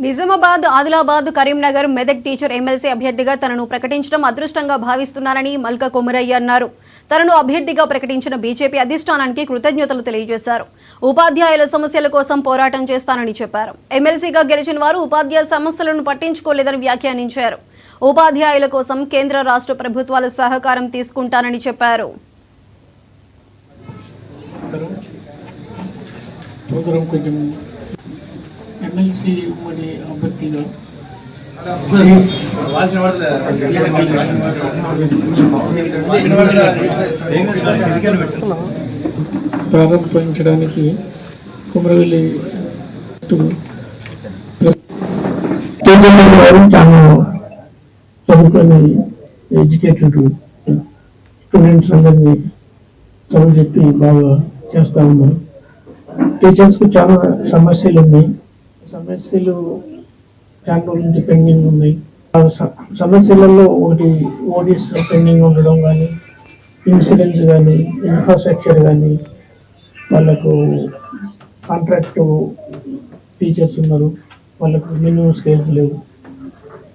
Nizamabad, Adilabad, Karimnagar, Medak teacher MLC అభ్యర్థిగా తనను ప్రకటించడం అదృష్టంగా భావిస్తున్నానని మల్క కొమురయ్య అన్నారు. తనను అభ్యర్థిగా ప్రకటించిన బీజేపీ అధిష్టానానికి కృతజ్ఞతలు తెలియజేశారు. ఉపాధ్యాయుల సమస్యల కోసం పోరాటం చేస్తానని చెప్పారు. ఎమ్మెల్సీగా గెలిచిన వారు ఉపాధ్యాయ సమస్యలను పట్టించుకోలేదని వ్యాఖ్యానించారు. ఉపాధ్యాయుల కోసం కేంద్ర రాష్ట్ర ప్రభుత్వాల సహకారం తీసుకుంటానని చెప్పారు. ఎమ్మెల్సీ ఉమ్మడి అభ్యర్థిగా ప్రారంభించడానికి కుమరవెల్లి వారు చాలా చదువుకొని ఎడ్యుకేటెడ్ స్టూడెంట్స్ అందరినీ చదువు చెప్పి బాగా చేస్తూ ఉన్నారు. టీచర్స్కు చాలా సమస్యలు ఉన్నాయి. సమస్యలు చాలా రోజుల నుంచి పెండింగ్ ఉన్నాయి. సమస్యలలో ఒకటి ఓడిస్ పెండింగ్ ఉండడం కానీ, ఇన్సూరెన్స్ కానీ, ఇన్ఫ్రాస్ట్రక్చర్ కానీ, వాళ్ళకు కాంట్రాక్ట్ టీచర్స్ ఉన్నారు, వాళ్ళకు మినిమం స్కేల్స్ లేవు.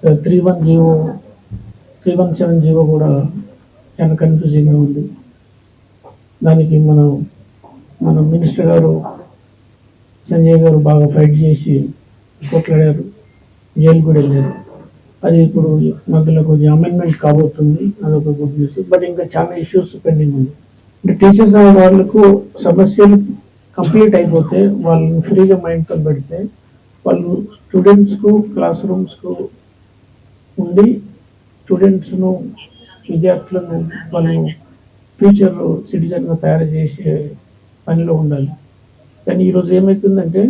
317 కూడా చాలా కన్ఫ్యూజింగ్గా ఉంది. దానికి మన మినిస్టర్ గారు సంజయ్ గారు బాగా ఫైట్ చేసి కొట్లాడారు, జైలు కూడా వెళ్ళారు. అది ఇప్పుడు మధ్యలో కొంచెం అమెండ్మెంట్ కాబోతుంది, అదొక గుడ్ న్యూస్. బట్ ఇంకా చాలా ఇష్యూస్ పెండింగ్ ఉంది. అంటే టీచర్స్ అనే వాళ్ళకు సమస్యలు కంప్లీట్ అయిపోతే వాళ్ళని ఫ్రీగా మైండ్తో పెడితే వాళ్ళు స్టూడెంట్స్కు క్లాస్ రూమ్స్కు ఉండి స్టూడెంట్స్ను విద్యార్థులను వాళ్ళు ఫ్యూచర్ సిటిజన్గా తయారు చేసే పనిలో ఉండాలి. కానీ ఈరోజు ఏమవుతుందంటే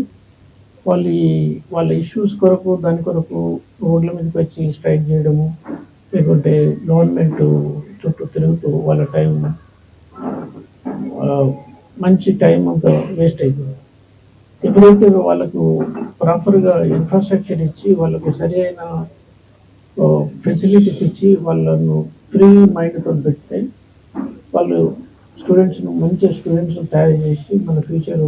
వాళ్ళ ఇష్యూస్ కొరకు దాని కొరకు రోడ్ల మీదకి వచ్చి స్ట్రైక్ చేయడము, లేకుంటే గవర్నమెంట్ చుట్టూ తిరుగుతూ వాళ్ళ టైం మంచి టైం అంతా వేస్ట్ అవుతుంది. ఎప్పుడైతే వాళ్ళకు ప్రాపర్గా ఇన్ఫ్రాస్ట్రక్చర్ ఇచ్చి వాళ్ళకు సరి అయిన ఫెసిలిటీస్ ఇచ్చి వాళ్ళను ఫ్రీ మైండ్తో పెడితే వాళ్ళు స్టూడెంట్స్ను మంచి స్టూడెంట్స్ను తయారు చేసి మన ఫ్యూచర్